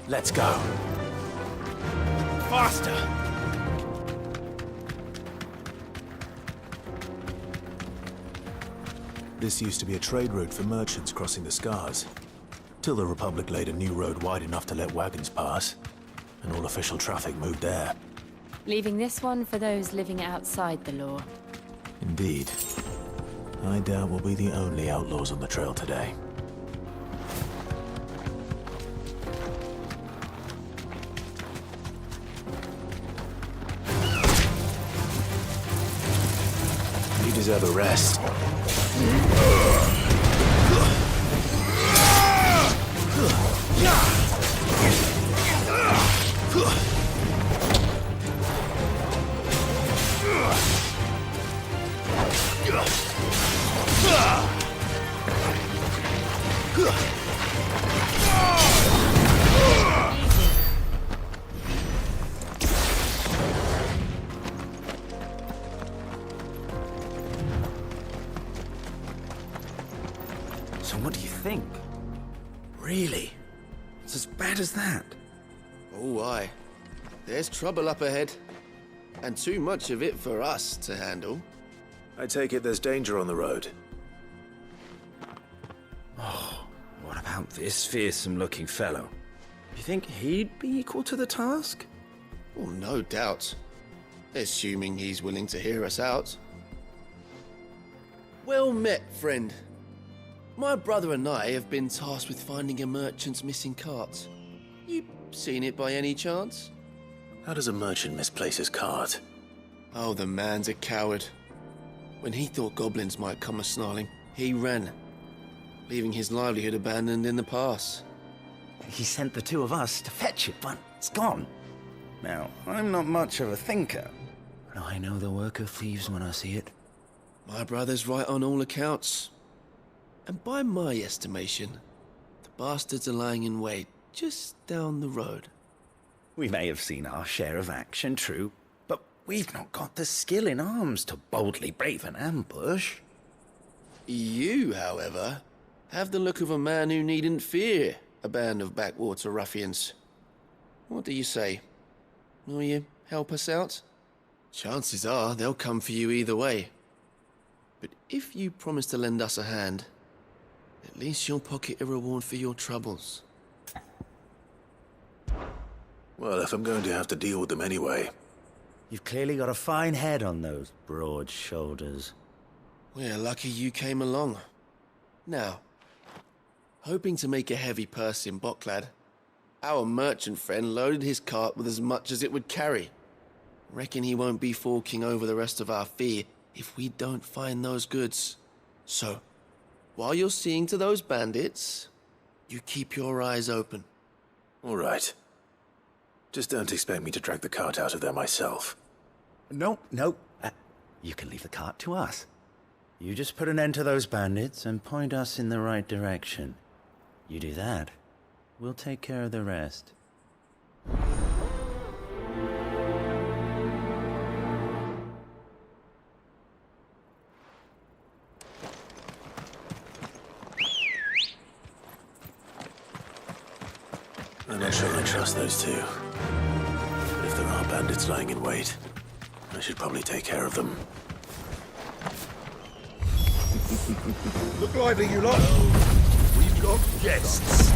Let's go. Faster! This used to be a trade route for merchants crossing the Scars, till the Republic laid a new road wide enough to let wagons pass, and all official traffic moved there. Leaving this one for those living outside the law. Indeed. I doubt we'll be the only outlaws on the trail today. You deserve a rest. So what do you think? Really? It's as bad as that? Oh, aye. There's trouble up ahead. And too much of it for us to handle. I take it there's danger on the road. What about this fearsome-looking fellow? You think he'd be equal to the task? Well, no doubt. Assuming he's willing to hear us out. Well met, friend. My brother and I have been tasked with finding a merchant's missing cart. You seen it by any chance? How does a merchant misplace his cart? Oh, the man's a coward. When he thought goblins might come a-snarling, he ran, leaving his livelihood abandoned in the pass. He sent the two of us to fetch it, but it's gone. Now, I'm not much of a thinker, but I know the work of thieves when I see it. My brother's right on all accounts. And by my estimation, the bastards are lying in wait just down the road. We may have seen our share of action, true, but we've not got the skill in arms to boldly brave an ambush. You, however, have the look of a man who needn't fear a band of backwater ruffians. What do you say? Will you help us out? Chances are they'll come for you either way. But if you promise to lend us a hand, at least you'll pocket a reward for your troubles. Well, if I'm going to have to deal with them anyway. You've clearly got a fine head on those broad shoulders. We're lucky you came along. Now, hoping to make a heavy purse in Boklad, our merchant friend loaded his cart with as much as it would carry. Reckon he won't be forking over the rest of our fee if we don't find those goods. So, while you're seeing to those bandits, you keep your eyes open. All right. Just don't expect me to drag the cart out of there myself. No. You can leave the cart to us. You just put an end to those bandits and point us in the right direction. You do that, we'll take care of the rest. I'm not sure I trust those two. But if there are bandits lying in wait, I should probably take care of them. Look lively, you lot. We've got guests.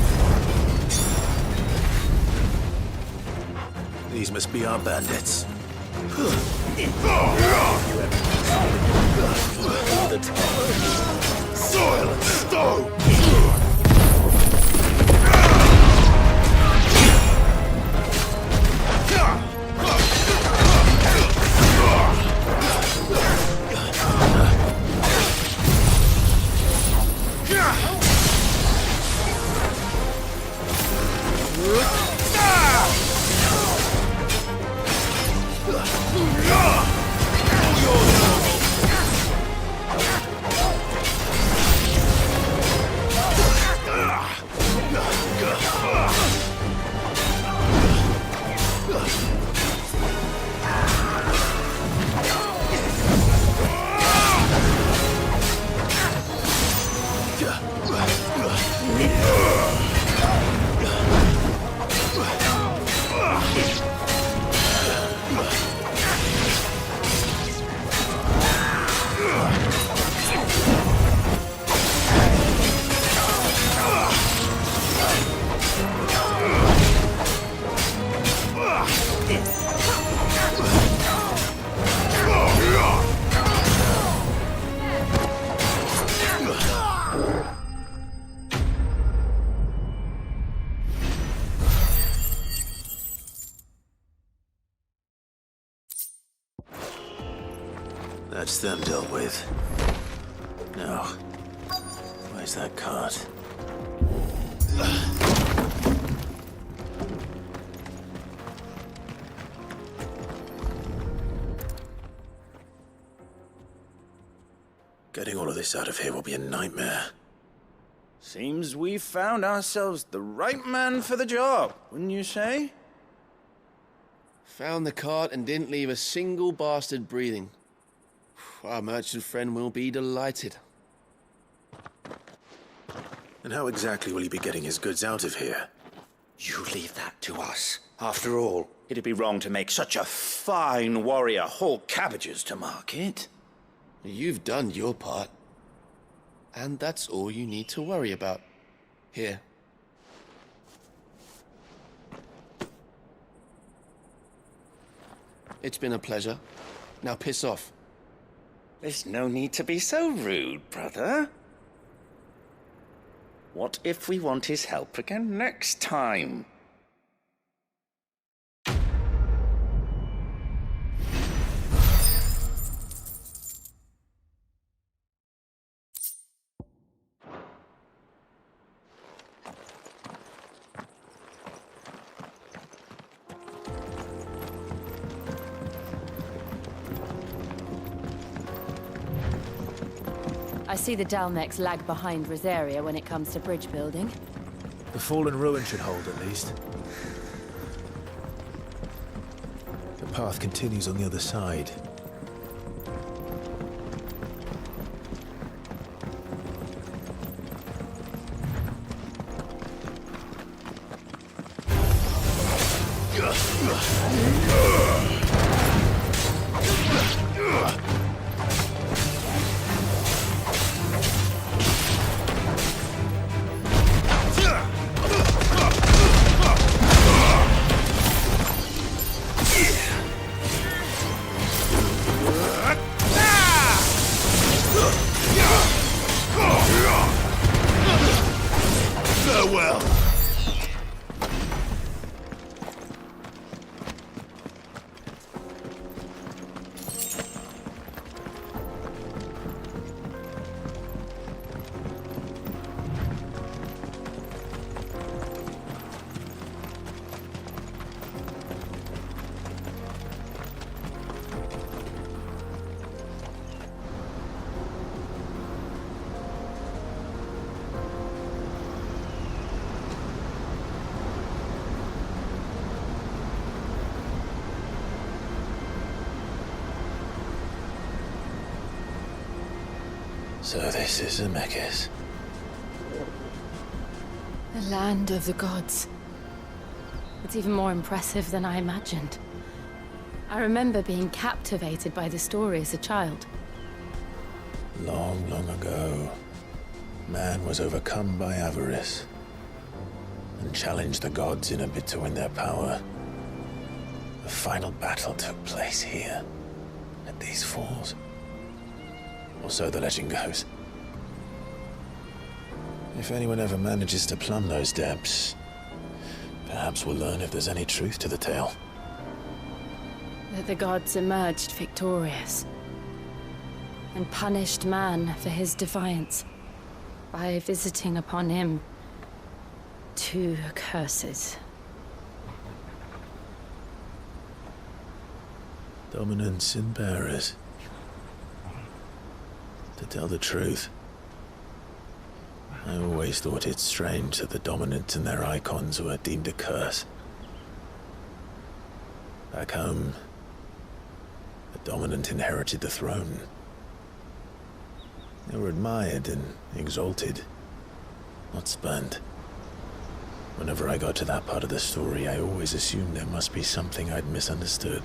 These must be our bandits. Soil and stone. That's them dealt with. Now, where's that cart? Getting all of this out of here will be a nightmare. Seems we found ourselves the right man for the job, wouldn't you say? Found the cart and didn't leave a single bastard breathing. Our merchant friend will be delighted. And how exactly will he be getting his goods out of here? You leave that to us. After all, it'd be wrong to make such a fine warrior haul cabbages to market. You've done your part. And that's all you need to worry about. Here. It's been a pleasure. Now piss off. There's no need to be so rude, brother. What if we want his help again next time? I see the Dalmex lag behind Rosaria when it comes to bridge building. The fallen ruin should hold, at least. The path continues on the other side. Farewell. So this is Zemeckis. The land of the gods. It's even more impressive than I imagined. I remember being captivated by the story as a child. Long, long ago, man was overcome by avarice and challenged the gods in a bid to win their power. The final battle took place here, at these falls. Or so the legend goes. If anyone ever manages to plumb those depths, perhaps we'll learn if there's any truth to the tale. That the gods emerged victorious and punished man for his defiance by visiting upon him 2 curses. Dominance and bearers. To tell the truth, I always thought it strange that the dominant and their icons were deemed a curse. Back home, the dominant inherited the throne. They were admired and exalted, not spurned. Whenever I got to that part of the story, I always assumed there must be something I'd misunderstood.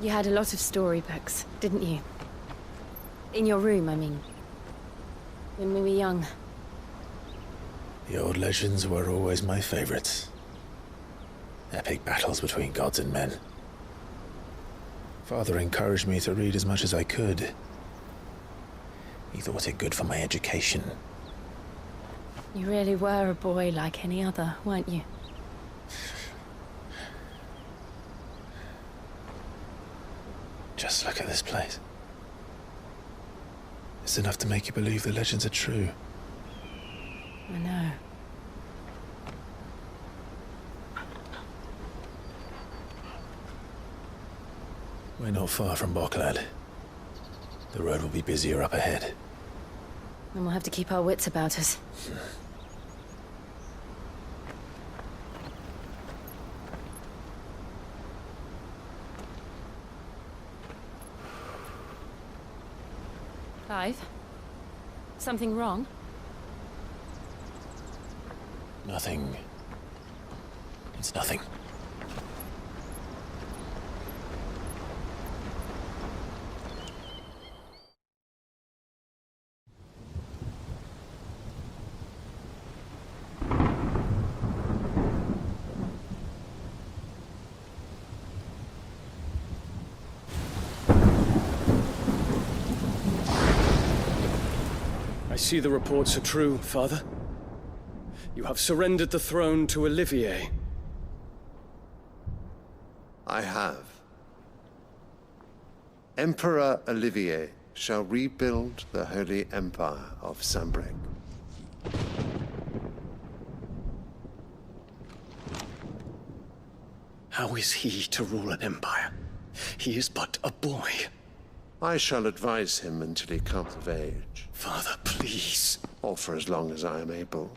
You had a lot of storybooks, didn't you? In your room, I mean. When we were young. The old legends were always my favorites. Epic battles between gods and men. Father encouraged me to read as much as I could. He thought it good for my education. You really were a boy like any other, weren't you? Just look at this place. It's enough to make you believe the legends are true. I know. We're not far from Boklad. The road will be busier up ahead. Then we'll have to keep our wits about us. Clive? Something wrong? Nothing. It's nothing. I see the reports are true, Father. You have surrendered the throne to Olivier. I have. Emperor Olivier shall rebuild the Holy Empire of Sambrek. How is he to rule an empire? He is but a boy. I shall advise him until he comes of age, Father, please. or for as long as I am able.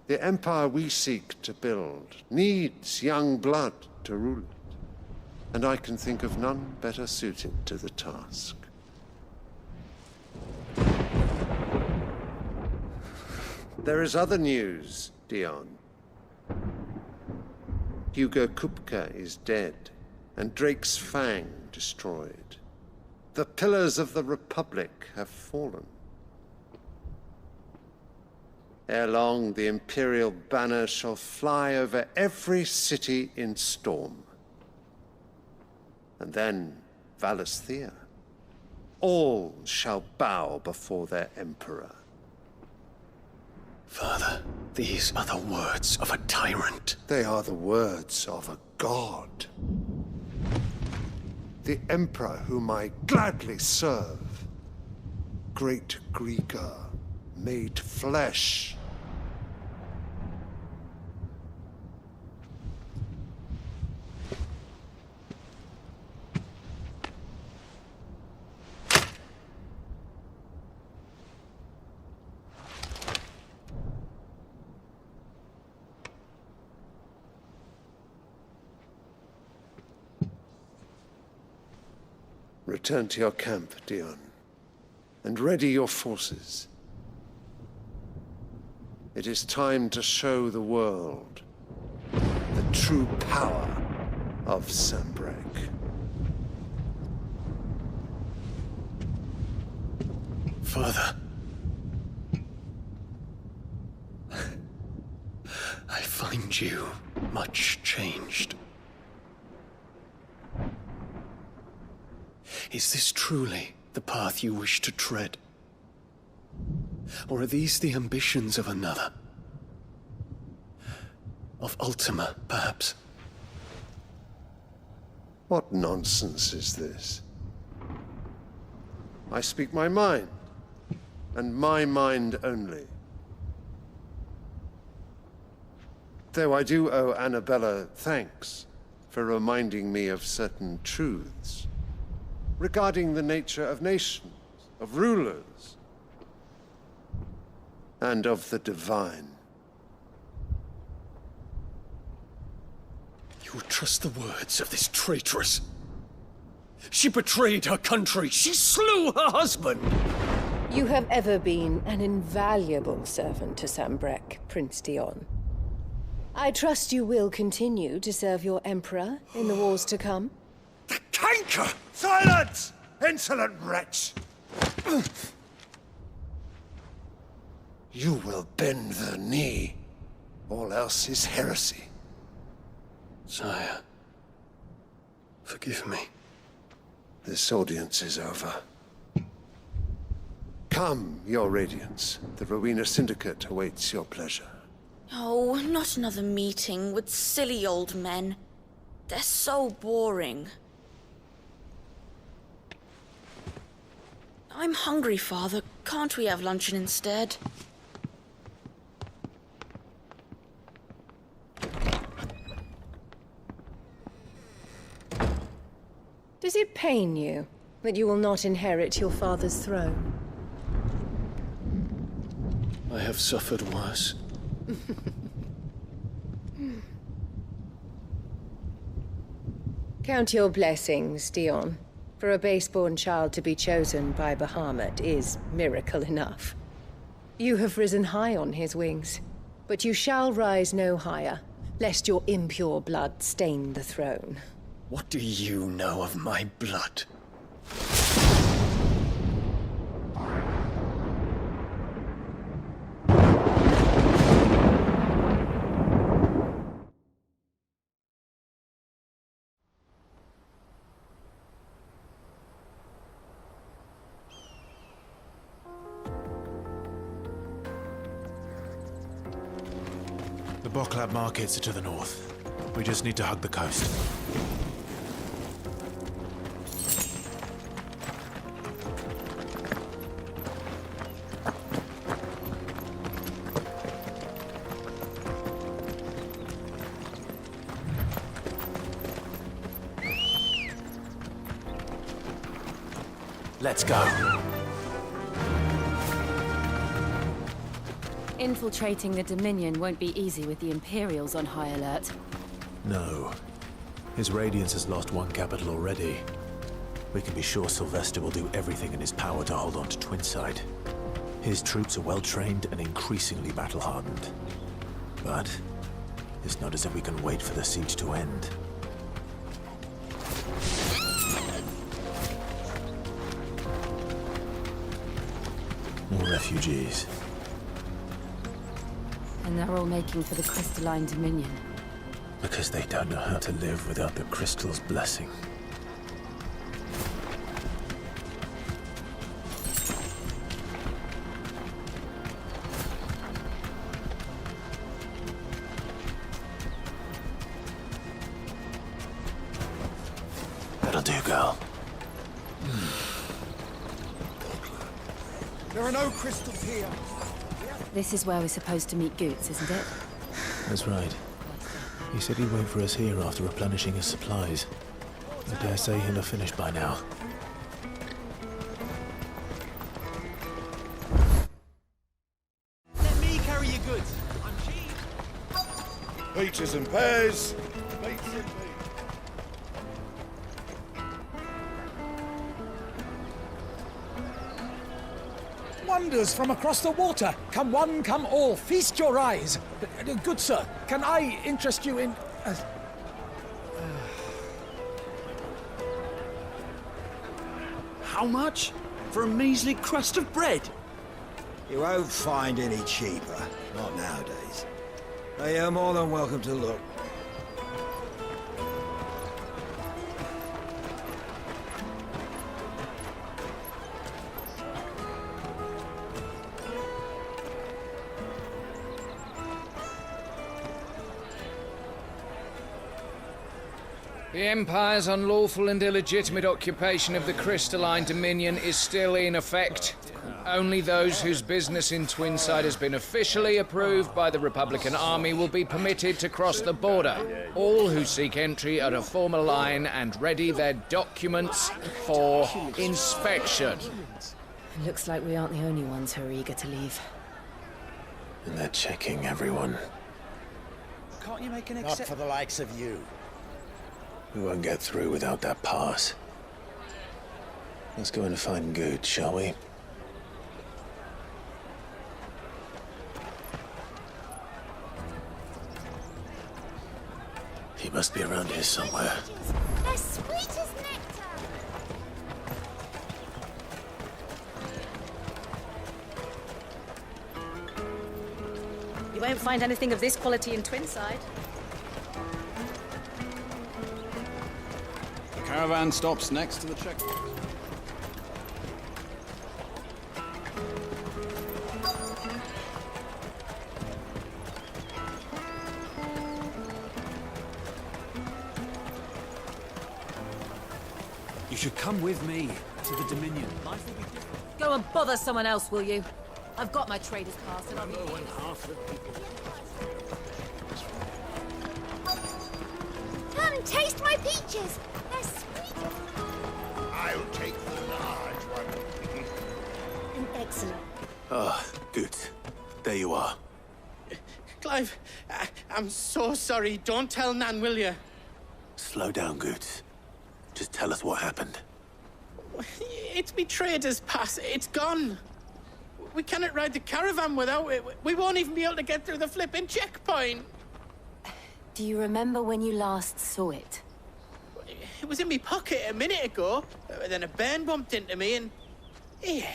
The empire we seek to build needs young blood to rule it, and I can think of none better suited to the task. There is other news, Dion. Hugo Kupka is dead, and Drake's Fang destroyed. The pillars of the Republic have fallen. Ere long, the Imperial banner shall fly over every city in Storm. And then Valisthea. All shall bow before their Emperor. Father, these are the words of a tyrant. They are the words of a god. The Emperor whom I gladly serve. Great Grieger, made flesh. Return to your camp, Dion, and ready your forces. It is time to show the world the true power of Sambrek. Father, I find you much changed. Is this truly the path you wish to tread? Or are these the ambitions of another? Of Ultima, perhaps? What nonsense is this? I speak my mind, and my mind only. Though I do owe Annabella thanks for reminding me of certain truths regarding the nature of nations, of rulers, and of the divine. You would trust the words of this traitress? She betrayed her country. She slew her husband. You have ever been an invaluable servant to Sambrek, Prince Dion. I trust you will continue to serve your Emperor in the wars to come. The canker! Silence! Insolent wretch! You will bend the knee All else is heresy. Sire, forgive me. This audience is over. Come, Your Radiance. The Rowena Syndicate awaits your pleasure. Oh, not another meeting with silly old men. They're so boring. I'm hungry, Father. Can't we have luncheon instead? Does it pain you that you will not inherit your father's throne? I have suffered worse. Count your blessings, Dion. For a base-born child to be chosen by Bahamut is miracle enough. You have risen high on his wings, but you shall rise no higher, lest your impure blood stain the throne. What do you know of my blood? The Boklab markets are to the north. We just need to hug the coast. Let's go. Infiltrating the Dominion won't be easy with the Imperials on high alert. No. His Radiance has lost one capital already. We can be sure Sylvester will do everything in his power to hold on to Twinside. His troops are well-trained and increasingly battle-hardened. But it's not as if we can wait for the siege to end. More refugees. And they're all making for the Crystalline Dominion. Because they don't know how to live without the Crystal's blessing. That'll do, girl. There are no crystals here. This is where we're supposed to meet Goots, isn't it? That's right. He said he'd wait for us here after replenishing his supplies. I dare say he'll have finished by now. Let me carry your goods. I'm cheap. Peaches and pears. Beets and peas. Wonders from across the water. Come one, come all. Feast your eyes. Good sir, can I interest you in... How much? For a measly crust of bread? You won't find any cheaper. Not nowadays. But you're more than welcome to look. The Empire's unlawful and illegitimate occupation of the Crystalline Dominion is still in effect. Only those whose business in Twinside has been officially approved by the Republican Army will be permitted to cross the border. All who seek entry are to form a line and ready their documents for inspection. It looks like we aren't the only ones who are eager to leave. And they're checking everyone. Can't you make an Not for the likes of you. We won't get through without that pass. Let's go in and find Good, shall we? He must be around here somewhere. They're sweet as nectar. You won't find anything of this quality in Twinside. The caravan stops next to the checkpoint. You should come with me to the Dominion. Life will be different. Go and bother someone else, will you? I've got my trader's pass and I'll be... When half the people... Come, taste my peaches. They're sweet. I'll take the large one. Excellent. Ah, good. There you are. Clive, I'm so sorry. Don't tell Nan, will you? Slow down, Goots. Just tell us what happened. It's me trader's pass. It's gone. We cannot ride the caravan without it. We won't even be able to get through the flipping checkpoint. Do you remember when you last saw it? It was in my pocket a minute ago. Then a bairn bumped into me and... Yeah.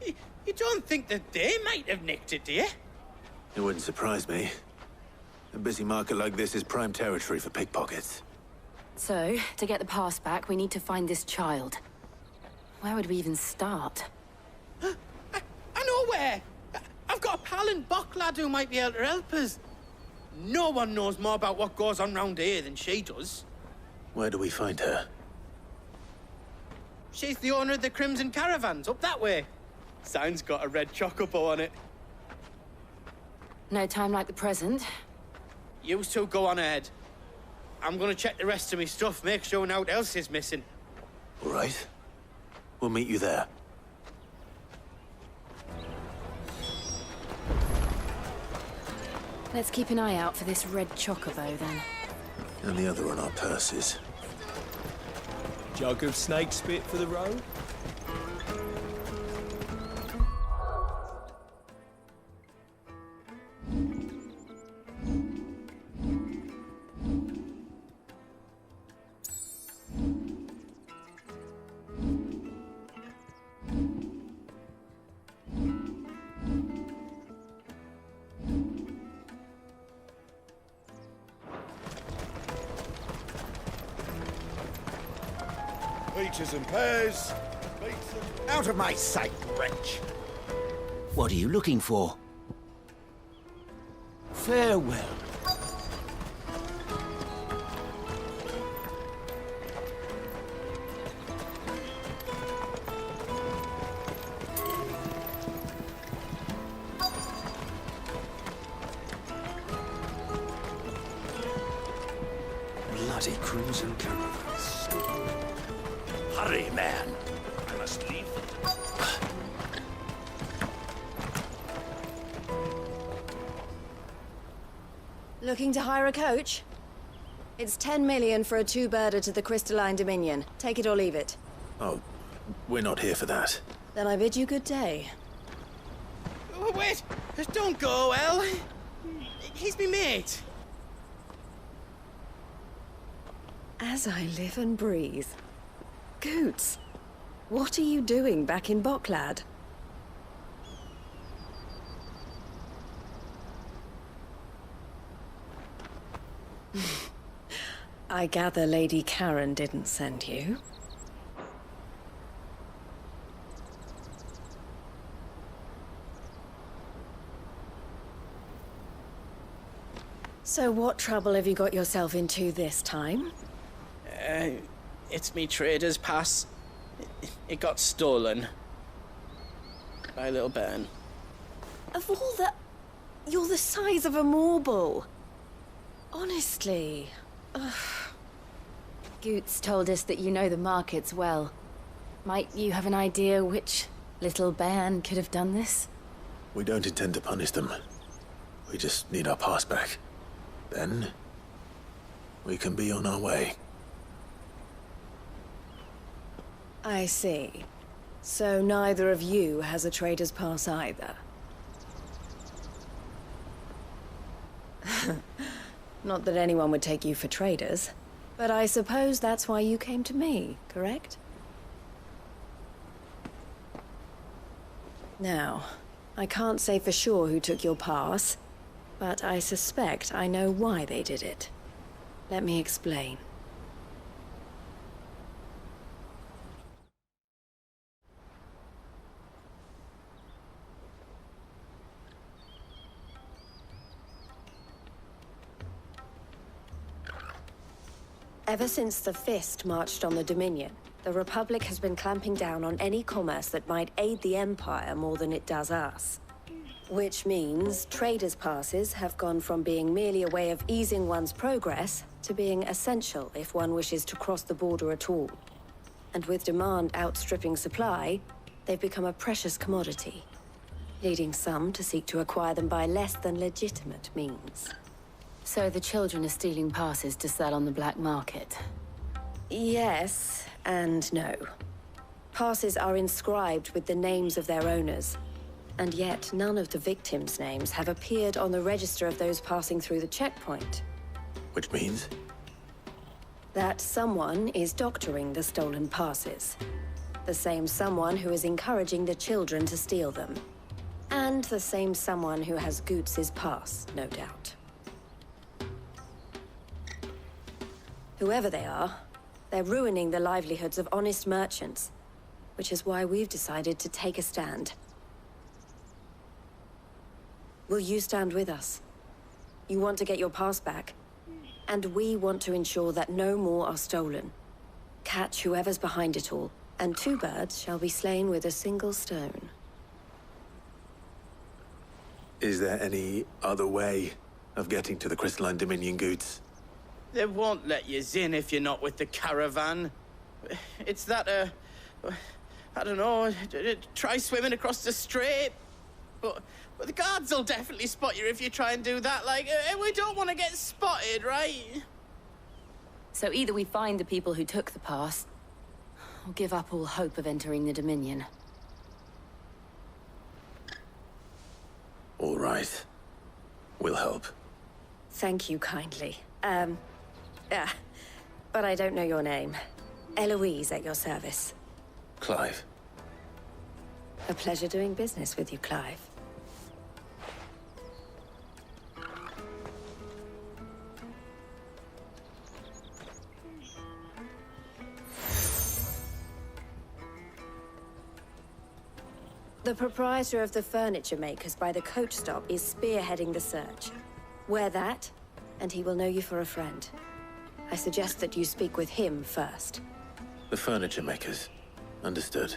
You don't think that they might have nicked it, do you? It wouldn't surprise me. A busy market like this is prime territory for pickpockets. So, to get the pass back, we need to find this child. Where would we even start? I know where! I've got a pal in Bocklad who might be able to help us. No one knows more about what goes on round here than she does. Where do we find her? She's the owner of the Crimson Caravans, up that way. Sign's got a red chocobo on it. No time like the present. You two go on ahead. I'm gonna check the rest of my stuff, make sure no one else is missing. All right. We'll meet you there. Let's keep an eye out for this red chocobo, then. And the other on our purses. Jug of snake spit for the road? Peaches and pears. Out of my sight, wretch. What are you looking for? Farewell. Bloody Crimson Caravans. Hurry, man. I must leave. Looking to hire a coach? It's 10 million for a two-birder to the Crystalline Dominion. Take it or leave it. Oh, we're not here for that. Then I bid you good day. Oh, wait! Don't go, El. He's me mate. As I live and breathe. Goots, what are you doing back in Bocklad? I gather Lady Karen didn't send you. So what trouble have you got yourself into this time? It's me trader's pass. It got stolen. By a little bairn. Of all the... You're the size of a marble. Honestly. Ugh. Goots told us that you know the markets well. Might you have an idea which little bairn could have done this? We don't intend to punish them. We just need our pass back. Then, we can be on our way. I see. So neither of you has a trader's pass either. Not that anyone would take you for traders, but I suppose that's why you came to me, correct? Now, I can't say for sure who took your pass, But I suspect I know why they did it. Let me explain. Ever since the Fist marched on the Dominion, the Republic has been clamping down on any commerce that might aid the Empire more than it does us. Which means traders' passes have gone from being merely a way of easing one's progress to being essential if one wishes to cross the border at all. And with demand outstripping supply, they've become a precious commodity, leading some to seek to acquire them by less than legitimate means. So the children are stealing passes to sell on the black market? Yes and no. Passes are inscribed with the names of their owners, and yet none of the victims' names have appeared on the register of those passing through the checkpoint. Which means? That someone is doctoring the stolen passes. The same someone who is encouraging the children to steal them. And the same someone who has Goots's pass, no doubt. Whoever they are, they're ruining the livelihoods of honest merchants, which is why we've decided to take a stand. Will you stand with us? You want to get your pass back, and we want to ensure that no more are stolen. Catch whoever's behind it all, and 2 birds shall be slain with a single stone. Is there any other way of getting to the Crystalline Dominion goods? They won't let you in if you're not with the caravan. It's that, I don't know, try swimming across the strait. But the guards will definitely spot you if you try and do that. Like, we don't want to get spotted, right? So either we find the people who took the pass, or give up all hope of entering the Dominion. All right. We'll help. Thank you kindly. But I don't know your name. Eloise at your service. Clive. A pleasure doing business with you, Clive. The proprietor of the furniture makers by the coach stop is spearheading the search. Wear that, and he will know you for a friend. I suggest that you speak with him first. The furniture makers. Understood.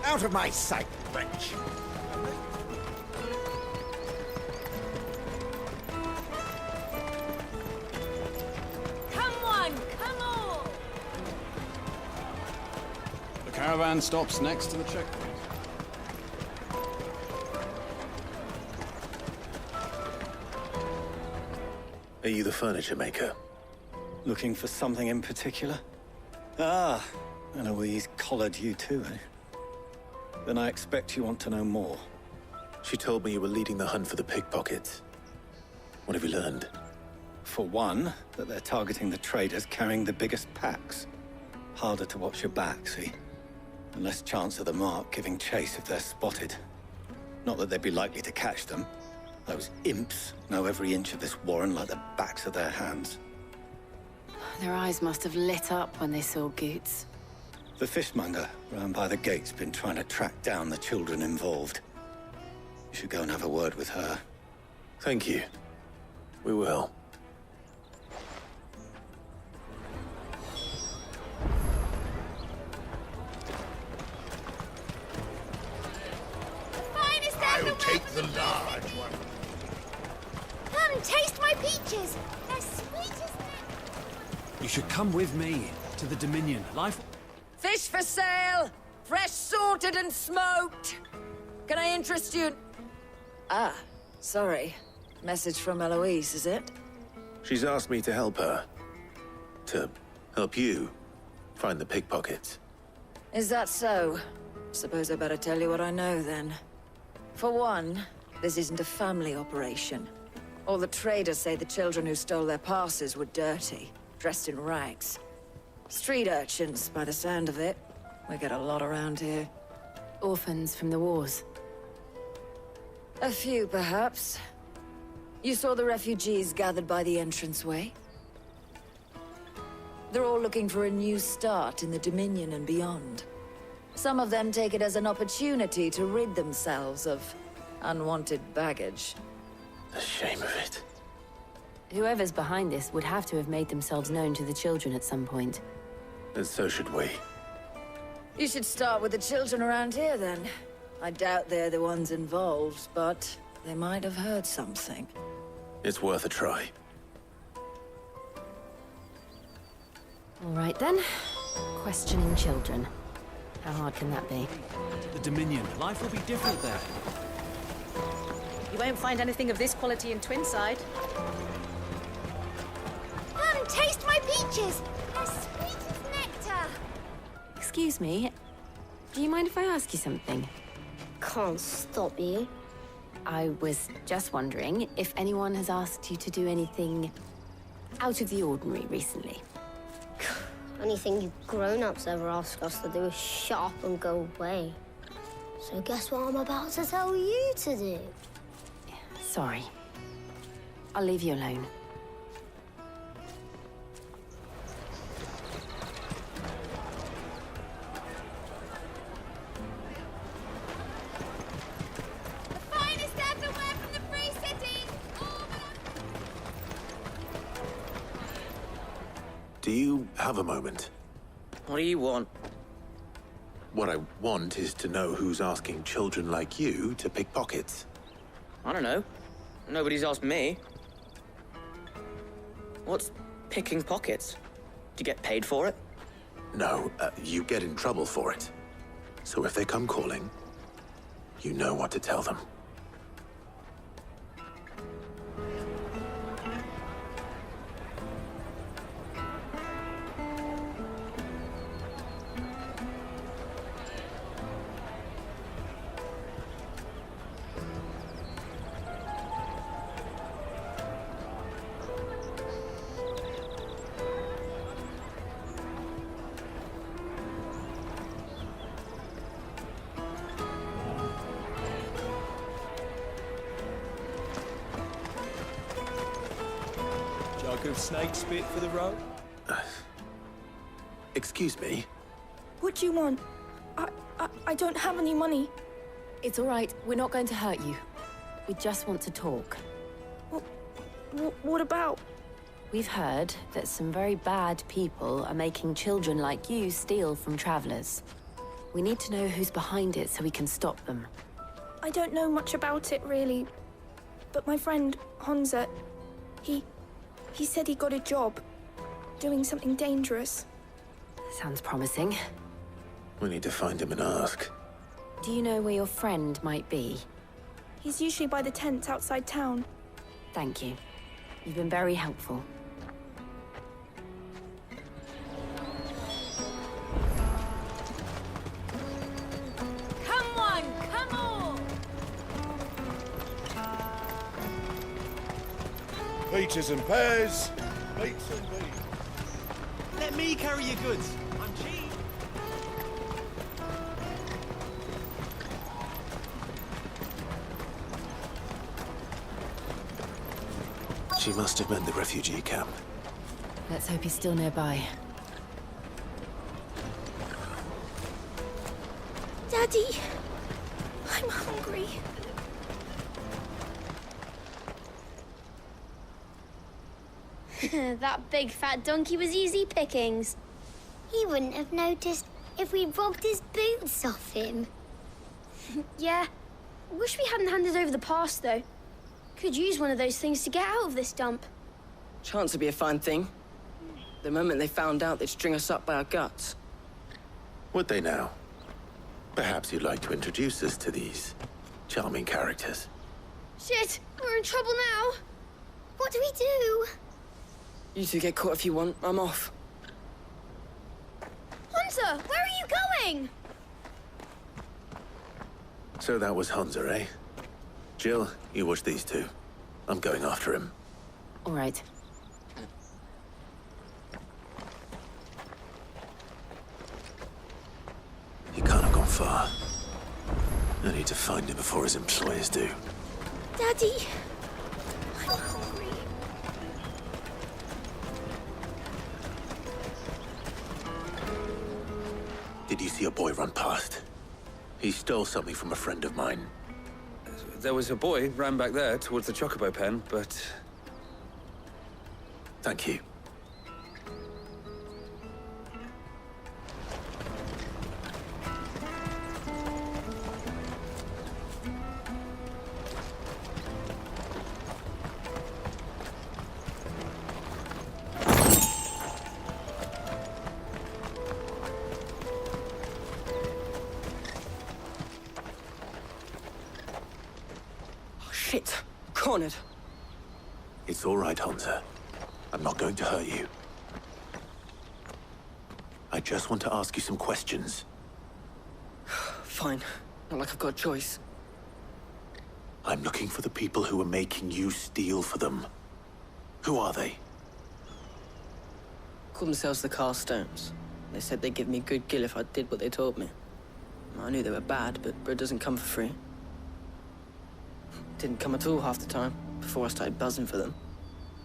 Out of my sight, wretch! Come on, come on! The caravan stops next to the checkpoint. Are you the furniture maker? Looking for something in particular? Ah, Eloise collared you too, eh? Then I expect you want to know more. She told me you were leading the hunt for the pickpockets. What have you learned? For one, that they're targeting the traders carrying the biggest packs. Harder to watch your back, see? And less chance of the mark giving chase if they're spotted. Not that they'd be likely to catch them. Those imps know every inch of this warren like the backs of their hands. Their eyes must have lit up when they saw Goots. The fishmonger round by the gate's been trying to track down the children involved. You should go and have a word with her. Thank you. We will. I'll take the large one. Come, taste my peaches. They're sweet as... You should come with me to the Dominion. Life... Fish for sale! Fresh sorted and smoked! Can I interest you in... Ah, sorry. Message from Eloise, is it? She's asked me to help her. To help you find the pickpockets. Is that so? Suppose I better tell you what I know then. For one, this isn't a family operation. All the traders say the children who stole their passes were dirty, dressed in rags. Street urchins, by the sound of it. We get a lot around here. Orphans from the wars. A few, perhaps. You saw the refugees gathered by the entranceway? They're all looking for a new start in the Dominion and beyond. Some of them take it as an opportunity to rid themselves of unwanted baggage. The shame of it. Whoever's behind this would have to have made themselves known to the children at some point. And so should we. You should start with the children around here, then. I doubt they're the ones involved, but they might have heard something. It's worth a try. All right, then. Questioning children. How hard can that be? The Dominion. Life will be different there. You won't find anything of this quality in Twinside. Come, taste my peaches! They're sweet as nectar! Excuse me. Do you mind if I ask you something? Can't stop you. I was just wondering if anyone has asked you to do anything out of the ordinary recently. Anything you grown-ups ever ask us to do is shut up and go away. So guess what I'm about to tell you to do? Sorry. I'll leave you alone. The finest everywhere from the Free City! Do you have a moment? What do you want? What I want is to know who's asking children like you to pick pockets. I don't know. Nobody's asked me. What's picking pockets? Do you get paid for it? No, you get in trouble for it. So if they come calling, you know what to tell them. Jug of snake spit for the road? Excuse me? What do you want? I don't have any money. It's all right. We're not going to hurt you. We just want to talk. What about? We've heard that some very bad people are making children like you steal from travelers. We need to know who's behind it so we can stop them. I don't know much about it, really. But my friend, Honza, he said he got a job doing something dangerous. Sounds promising. We need to find him and ask. Do you know where your friend might be? He's usually by the tents outside town. Thank you. You've been very helpful. Come on, come on! Peaches and pears, meats and beans. Let me carry your goods. I'm cheap. She must have meant the refugee camp. Let's hope he's still nearby. Daddy! I'm hungry. That big fat donkey was easy pickings. He wouldn't have noticed if we robbed his boots off him. Yeah. Wish we hadn't handed over the pass, though. Could use one of those things to get out of this dump. Chance would be a fine thing. The moment they found out, they'd string us up by our guts. Would they now? Perhaps you'd like to introduce us to these charming characters. Shit, we're in trouble now. What do we do? You two get caught if you want. I'm off. Hunter, where are you going? So that was Hunter, eh? Jill, you watch these two. I'm going after him. All right. He can't have gone far. I need to find him before his employers do. Daddy, I'm hungry. Did you see a boy run past? He stole something from a friend of mine. There was a boy ran back there towards the chocobo pen, but... Thank you. Shit. Cornered. It's all right, Hunter. I'm not going to hurt you. I just want to ask you some questions. Fine. Not like I've got a choice. I'm looking for the people who are making you steal for them. Who are they? Called themselves the Carstones. They said they'd give me good gill if I did what they told me. I knew they were bad, but bread doesn't come for free. Didn't come at all half the time, before I started buzzing for them.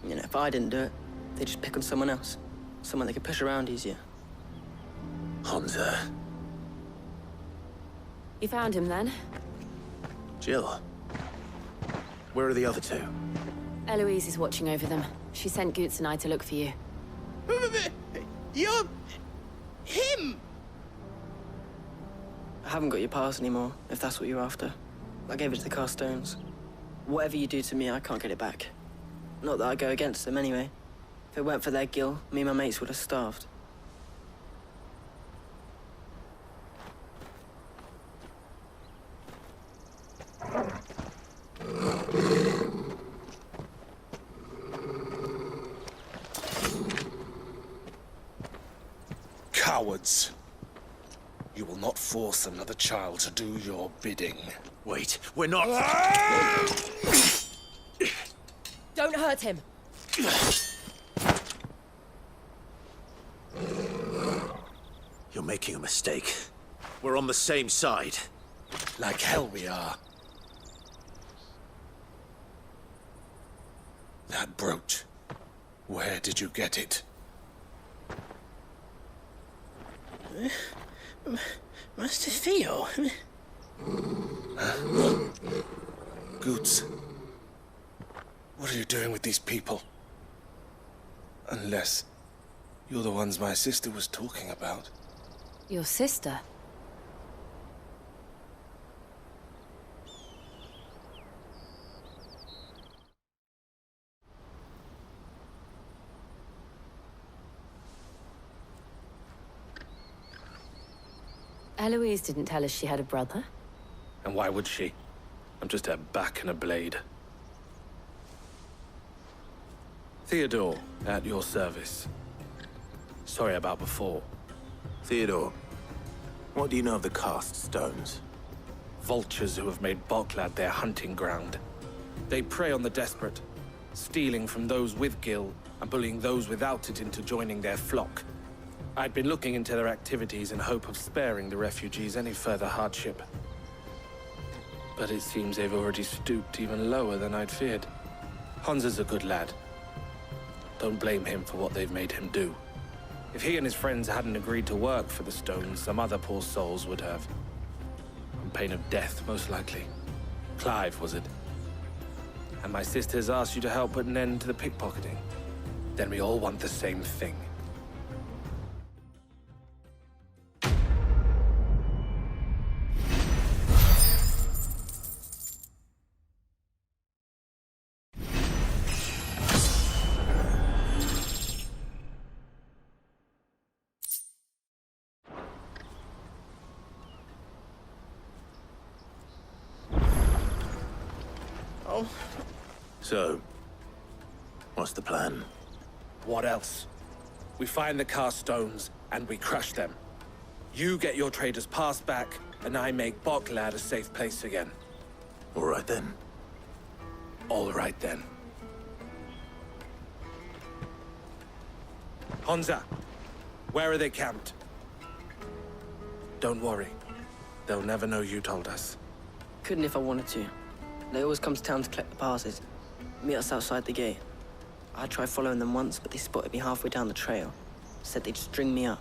You know, if I didn't do it, they'd just pick on someone else. Someone they could push around easier. Hunter. You found him then? Jill. Where are the other two? Eloise is watching over them. She sent Goots and I to look for you. You're... him! I haven't got your pass anymore, if that's what you're after. I gave it to the Carstones. Whatever you do to me, I can't get it back. Not that I go against them anyway. If it weren't for their gill, me and my mates would have starved. Cowards. You will not force another child to do your bidding. Wait, we're not... Don't hurt him. You're making a mistake. We're on the same side. Like hell we are. That brooch. Where did you get it? Master Theo. Goots. What are you doing with these people? Unless you're the ones my sister was talking about. Your sister? Eloise didn't tell us she had a brother. And why would she? I'm just her back and a blade. Theodore, at your service. Sorry about before. Theodore, what do you know of the Cast Stones? Vultures who have made Boklad their hunting ground. They prey on the desperate, stealing from those with gill and bullying those without it into joining their flock. I'd been looking into their activities in hope of sparing the refugees any further hardship. But it seems they've already stooped even lower than I'd feared. Hunter's a good lad. Don't blame him for what they've made him do. If he and his friends hadn't agreed to work for the Stones, some other poor souls would have. On pain of death, most likely. Clive, was it? And my sisters asked you to help put an end to the pickpocketing. Then we all want the same thing. So, what's the plan? What else? We find the cast stones and we crush them. You get your trader's pass back, and I make Boklad a safe place again. All right then. All right then. Honza, where are they camped? Don't worry. They'll never know you told us. Couldn't if I wanted to. They always come to town to collect the passes. Meet us outside the gate. I tried following them once, but they spotted me halfway down the trail. Said they'd string me up.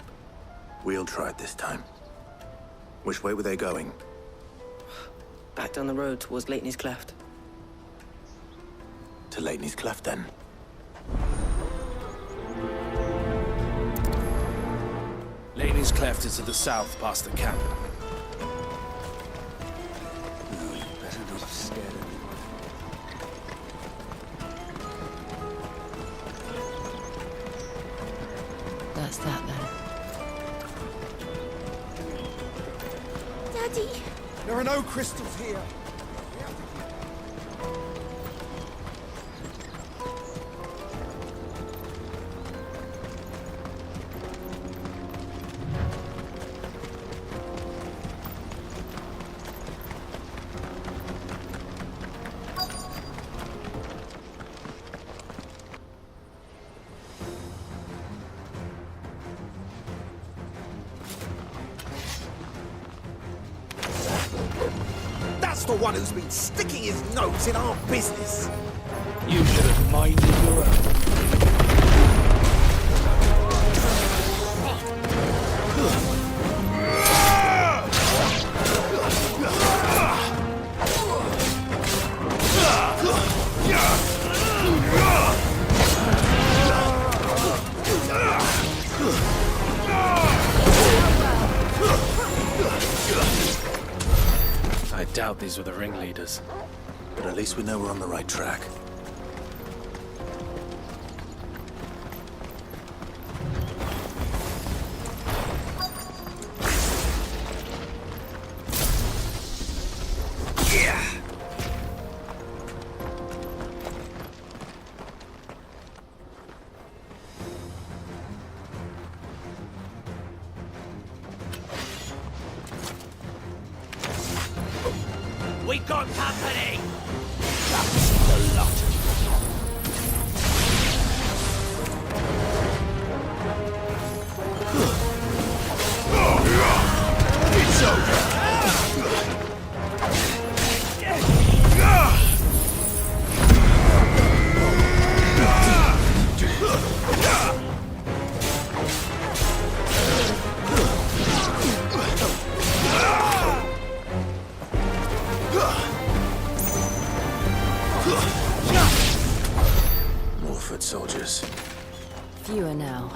We'll try it this time. Which way were they going? Back down the road towards Lateney's Cleft. To Lateney's Cleft, then? Lateney's Cleft is to the south, past the camp. Better not have scared anyone. That's that then. Daddy! There are no crystals here. That's the one who's been sticking his nose in our business. You should have minded your own. I doubt these were the ringleaders. But at least we know we're on the right track. We got company! That's the lot. It's over. More foot soldiers. Fewer now.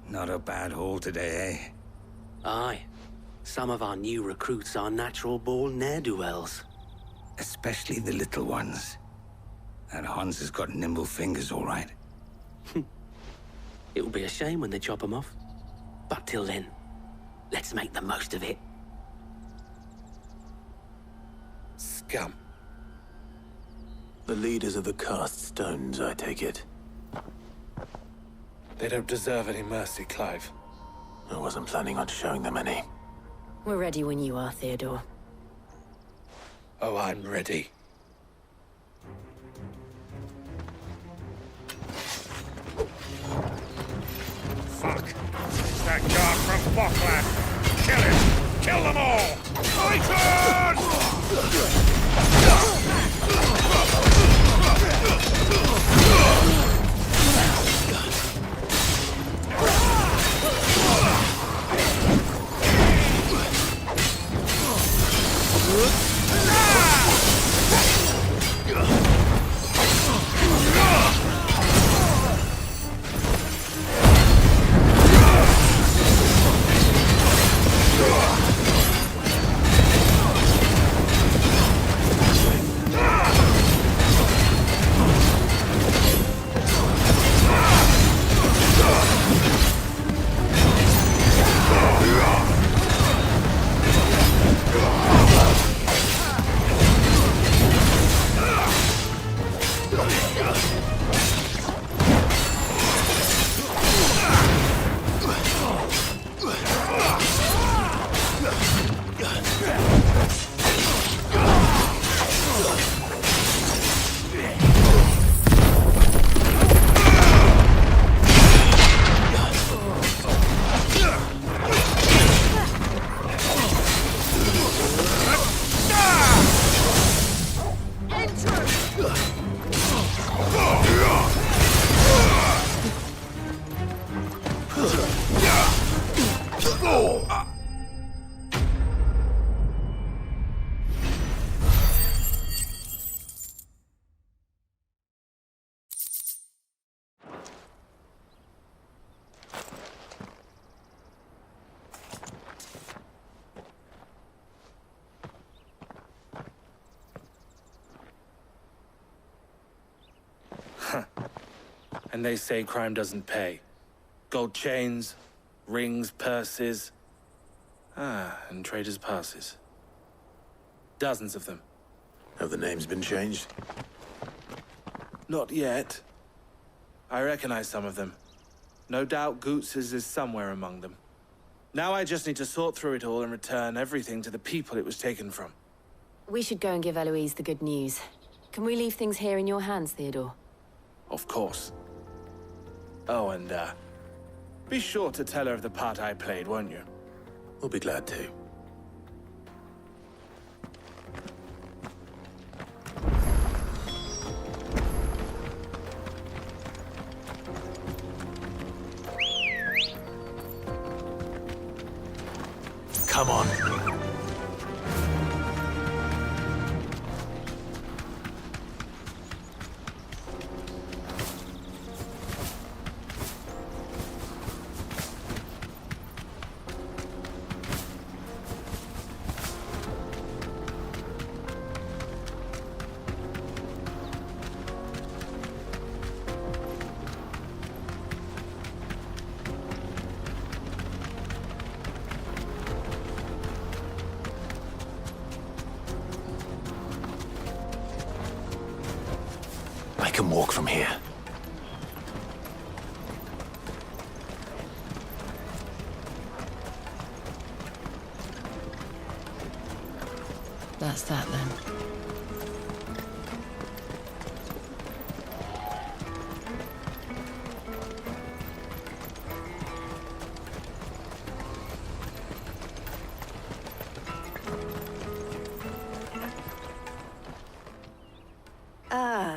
Not a bad haul today, eh? Aye. Some of our new recruits are natural-born ne'er-do-wells. Especially the little ones. That Hans has got nimble fingers, all right. It will be a shame when they chop them off. But till then, let's make the most of it. Scum. The leaders of the cast stones, I take it. They don't deserve any mercy, Clive. I wasn't planning on showing them any. We're ready when you are, Theodore. Oh, I'm ready. Fuck. It's that guard from Boklad. Kill him. Kill them all. And they say crime doesn't pay. Gold chains, rings, purses. And traders' passes. Dozens of them. Have the names been changed? Not yet. I recognize some of them. No doubt Goots's is somewhere among them. Now I just need to sort through it all and return everything to the people it was taken from. We should go and give Eloise the good news. Can we leave things here in your hands, Theodore? Of course. Oh, and, be sure to tell her of the part I played, won't you? We'll be glad to. Come on. I can walk from here. That's that then.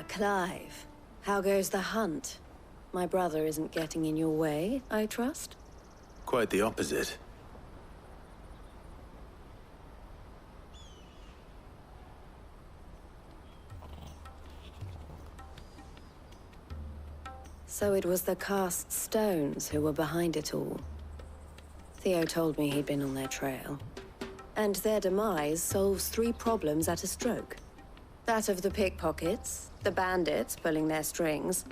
Clive, how goes the hunt? My brother isn't getting in your way, I trust? Quite the opposite. So it was the cast stones who were behind it all. Theo told me he'd been on their trail. And their demise solves 3 problems at a stroke. That of the pickpockets, the bandits pulling their strings,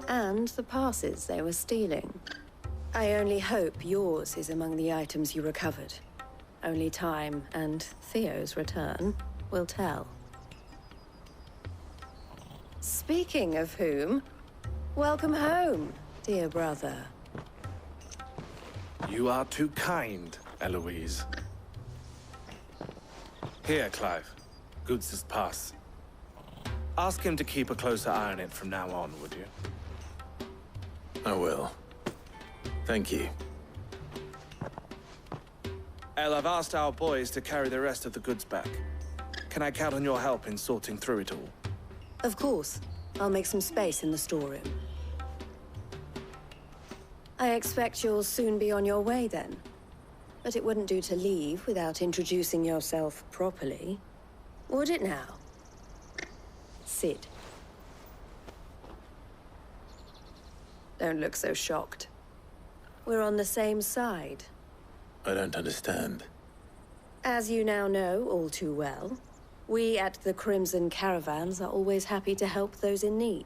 and the passes they were stealing. I only hope yours is among the items you recovered. Only time and Theo's return will tell. Speaking of whom, welcome home, dear brother. You are too kind, Eloise. Here, Clive. Goods' pass. Ask him to keep a closer eye on it from now on, would you? I will. Thank you. El, I've asked our boys to carry the rest of the goods back. Can I count on your help in sorting through it all? Of course. I'll make some space in the storeroom. I expect you'll soon be on your way then. But it wouldn't do to leave without introducing yourself properly. Would it now? Sid. Don't look so shocked. We're on the same side. I don't understand. As you now know all too well, we at the Crimson Caravans are always happy to help those in need.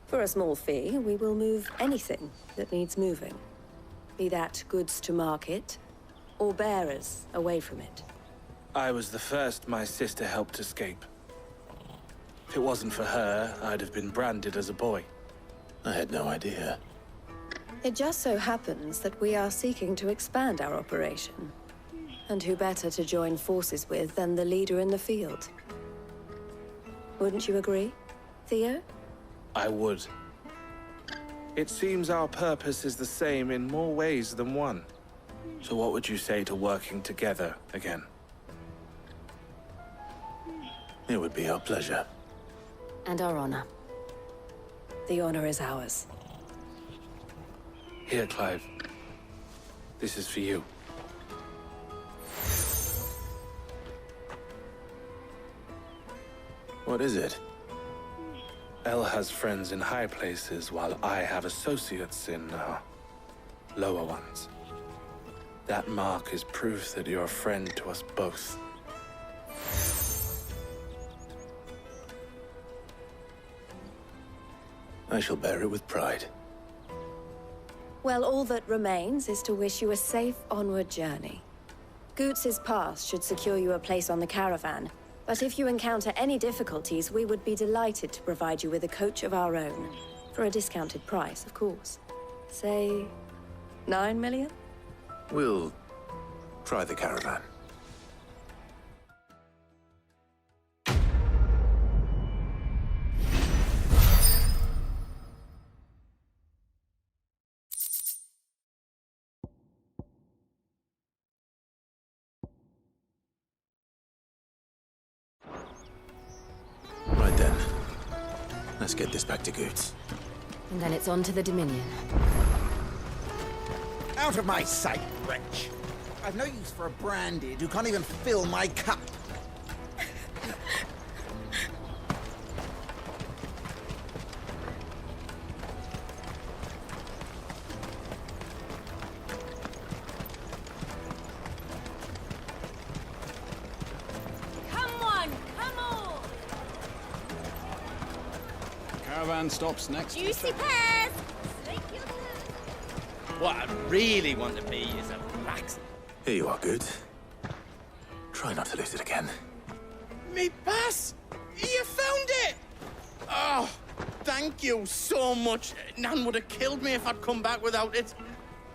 For a small fee, we will move anything that needs moving. Be that goods to market, or bearers away from it. I was the first my sister helped escape. If it wasn't for her, I'd have been branded as a boy. I had no idea. It just so happens that we are seeking to expand our operation. And who better to join forces with than the leader in the field? Wouldn't you agree, Theo? I would. It seems our purpose is the same in more ways than one. So what would you say to working together again? It would be our pleasure. And our honor. The honor is ours. Here, Clive. This is for you. What is it? El has friends in high places, while I have associates in, lower ones. That mark is proof that you're a friend to us both. I shall bear it with pride. Well, all that remains is to wish you a safe onward journey. Goots's pass should secure you a place on the caravan, but if you encounter any difficulties, we would be delighted to provide you with a coach of our own. For a discounted price, of course. Say, 9 million? We'll try the caravan. Right then. Let's get this back to Goots. And then it's on to the Dominion. Out of my sight, wretch. I've no use for a branded who can't even fill my cup. Come on, come on! Caravan stops next. Juicy pears! What I really want to be is a blacksmith. Here you are, Goots. Try not to lose it again. Me pass! You found it! Oh, thank you so much. Nan would have killed me if I'd come back without it.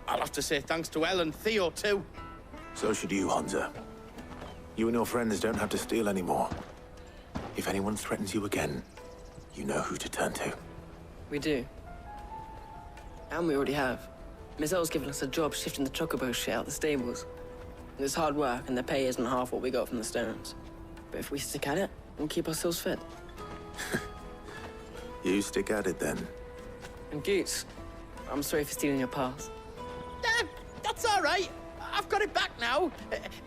I'll have to say thanks to Elle and Theo, too. So should you, Hansa. You and your friends don't have to steal anymore. If anyone threatens you again, you know who to turn to. We do. And we already have. Miss Elle's given us a job shifting the chocobo shit out the stables. It's hard work, and the pay isn't half what we got from the Stones. But if we stick at it, we'll keep ourselves fed. You stick at it, then. And Goots, I'm sorry for stealing your pass. That's all right. I've got it back now.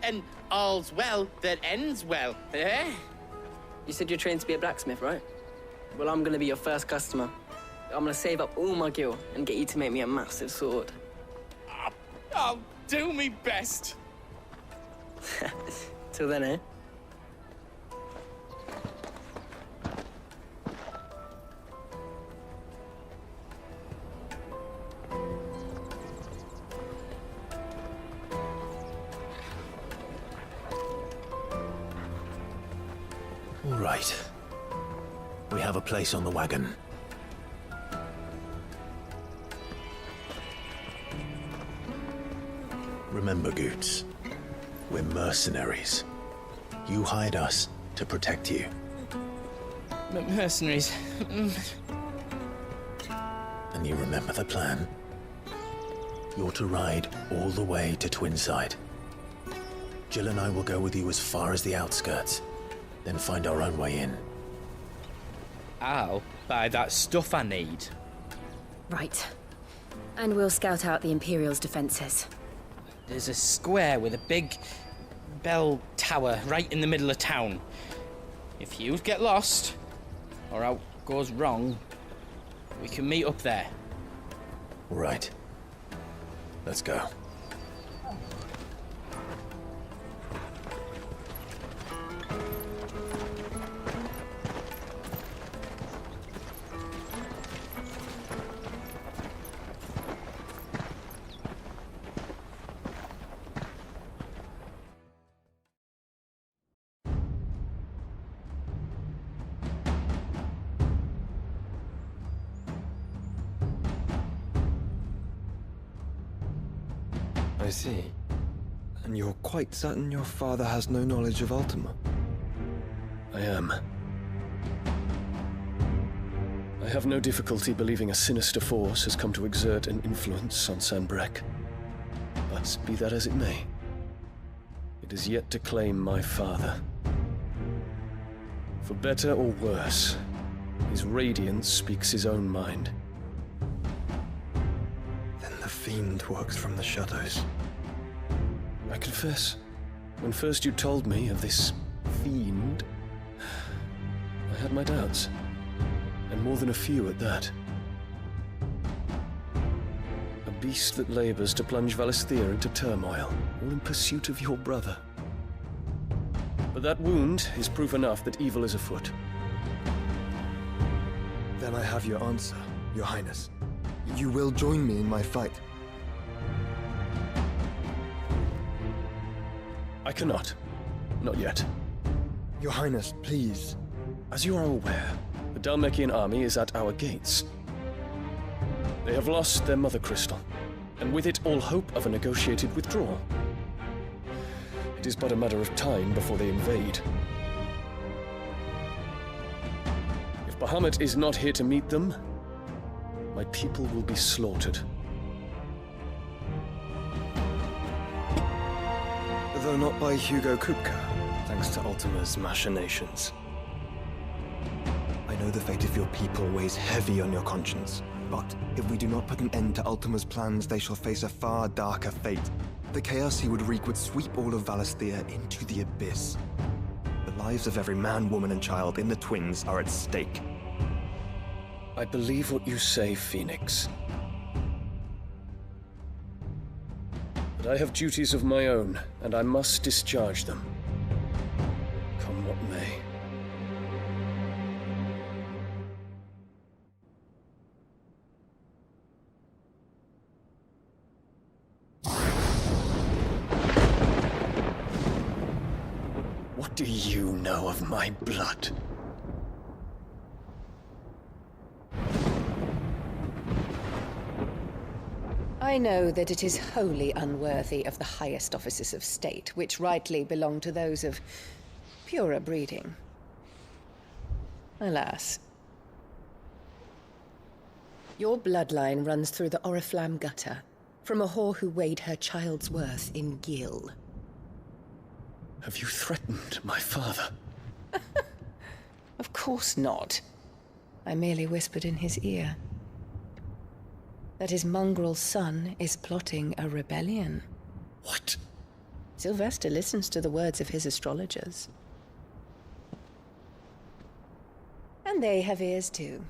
And all's well that ends well, eh? You said you're trained to be a blacksmith, right? Well, I'm gonna be your first customer. I'm gonna save up all my gil and get you to make me a massive sword. I'll do me best. Till then, eh? All right. We have a place on the wagon. Remember, Goots, we're mercenaries. You hired us to protect you. Mercenaries. And you remember the plan? You're to ride all the way to Twinside. Jill and I will go with you as far as the outskirts, then find our own way in. I'll buy that stuff I need. Right. And we'll scout out the Imperial's defenses. There's a square with a big bell tower right in the middle of town. If you get lost, or out goes wrong, we can meet up there. Right. Let's go. I see. And you're quite certain your father has no knowledge of Ultima? I am. I have no difficulty believing a sinister force has come to exert an influence on Sanbreque. But be that as it may, it is yet to claim my father. For better or worse, his radiance speaks his own mind. Then the fiend works from the shadows. I confess, when first you told me of this fiend, I had my doubts, and more than a few at that. A beast that labors to plunge Valisthea into turmoil, all in pursuit of your brother. But that wound is proof enough that evil is afoot. Then I have your answer. Your Highness, you will join me in my fight. I cannot. Not yet. Your Highness, please. As you are aware, the Dhalmekian army is at our gates. They have lost their mother crystal, and with it all hope of a negotiated withdrawal. It is but a matter of time before they invade. If Bahamut is not here to meet them, my people will be slaughtered. Though not by Hugo Kupka, thanks to Ultima's machinations. I know the fate of your people weighs heavy on your conscience, but if we do not put an end to Ultima's plans, they shall face a far darker fate. The chaos he would wreak would sweep all of Valisthea into the abyss. The lives of every man, woman, and child in the Twins are at stake. I believe what you say, Phoenix. But I have duties of my own, and I must discharge them. Come what may. What do you know of my blood? I know that it is wholly unworthy of the highest offices of state, which rightly belong to those of purer breeding. Alas. Your bloodline runs through the Oriflamme gutter, from a whore who weighed her child's worth in gil. Have you threatened my father? Of course not. I merely whispered in his ear that his mongrel son is plotting a rebellion. What? Sylvester listens to the words of his astrologers. And they have ears too.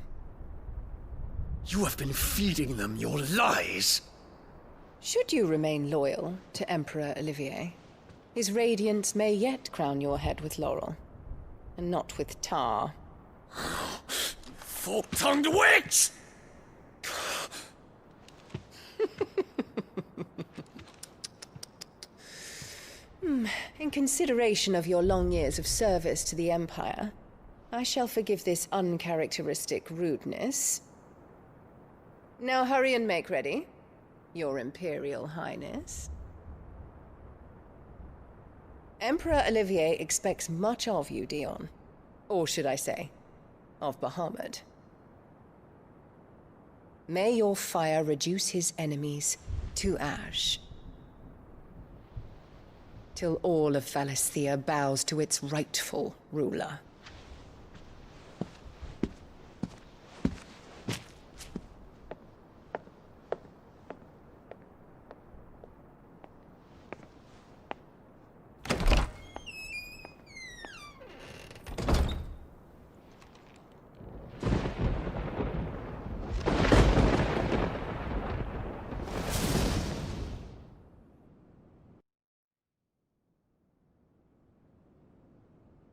You have been feeding them your lies! Should you remain loyal to Emperor Olivier, his radiance may yet crown your head with laurel, and not with tar. Fork-tongued witch! In consideration of your long years of service to the Empire, I shall forgive this uncharacteristic rudeness. Now hurry and make ready, Your Imperial Highness. Emperor Olivier expects much of you, Dion. Or should I say, of Bahamut. May your fire reduce his enemies to ash, till all of Valisthea bows to its rightful ruler.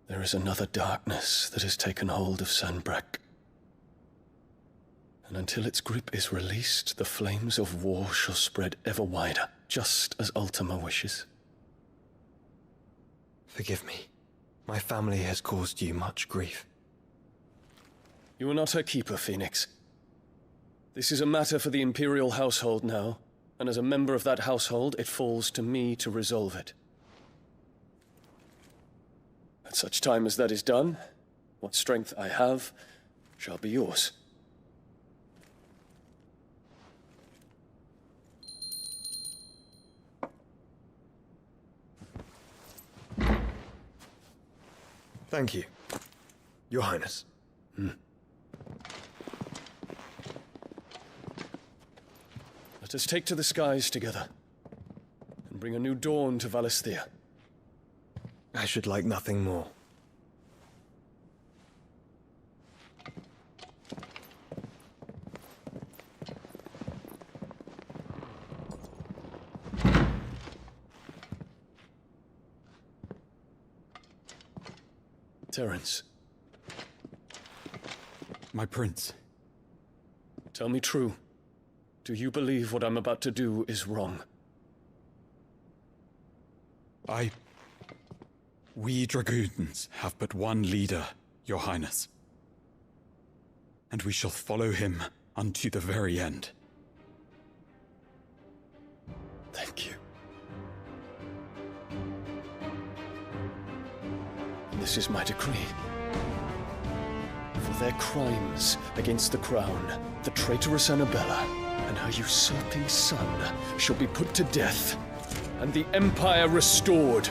There is another darkness that has taken hold of Sanbreque. And until its grip is released, the flames of war shall spread ever wider, just as Ultima wishes. Forgive me. My family has caused you much grief. You are not her keeper, Phoenix. This is a matter for the Imperial household now, and as a member of that household, it falls to me to resolve it. At such time as that is done, what strength I have shall be yours. Thank you, Your Highness. Let us take to the skies together, and bring a new dawn to Valisthea. I should like nothing more. Terence. My prince. Tell me true. Do you believe what I'm about to do is wrong? We dragoons have but one leader, Your Highness. And we shall follow him unto the very end. Thank you. This is my decree. For their crimes against the crown, the traitorous Annabella and her usurping son shall be put to death, and the Empire restored.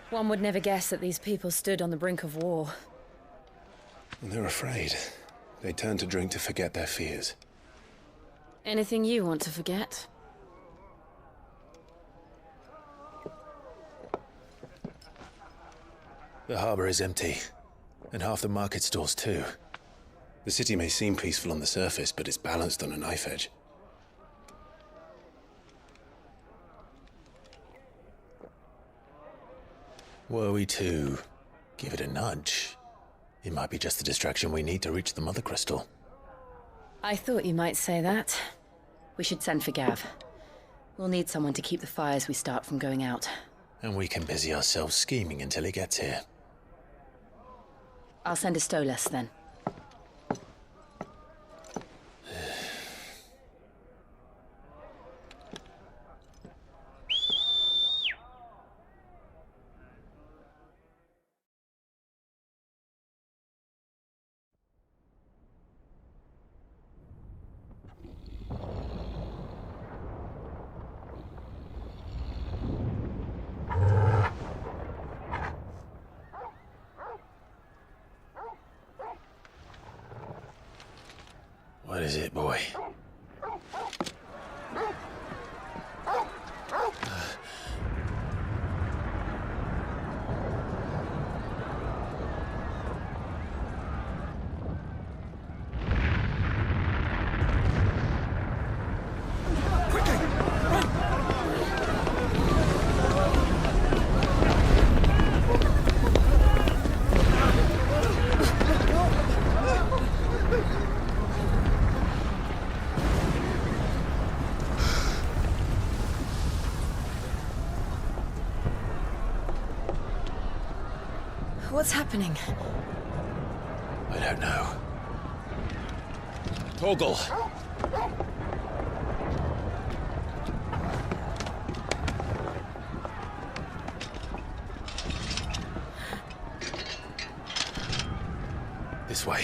One would never guess that these people stood on the brink of war. They're afraid. They turn to drink to forget their fears. Anything you want to forget? The harbor is empty, and half the market stalls too. The city may seem peaceful on the surface, but it's balanced on a knife edge. Were we to give it a nudge, it might be just the distraction we need to reach the Mother Crystal. I thought you might say that. We should send for Gav. We'll need someone to keep the fires we start from going out. And we can busy ourselves scheming until he gets here. I'll send a Stolas then. What is it, boy? What's happening? I don't know. Torgal! This way.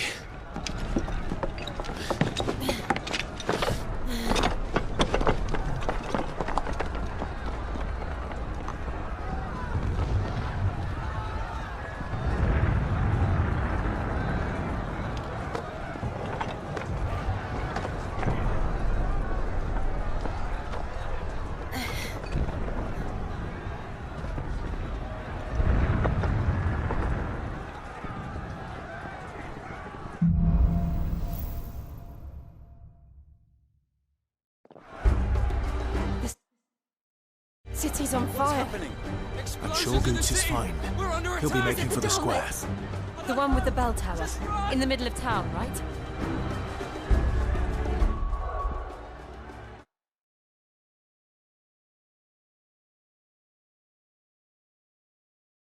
City's on fire. I'm sure Goots is fine. He'll be making for the square. The one with the bell tower. In the middle of town, right?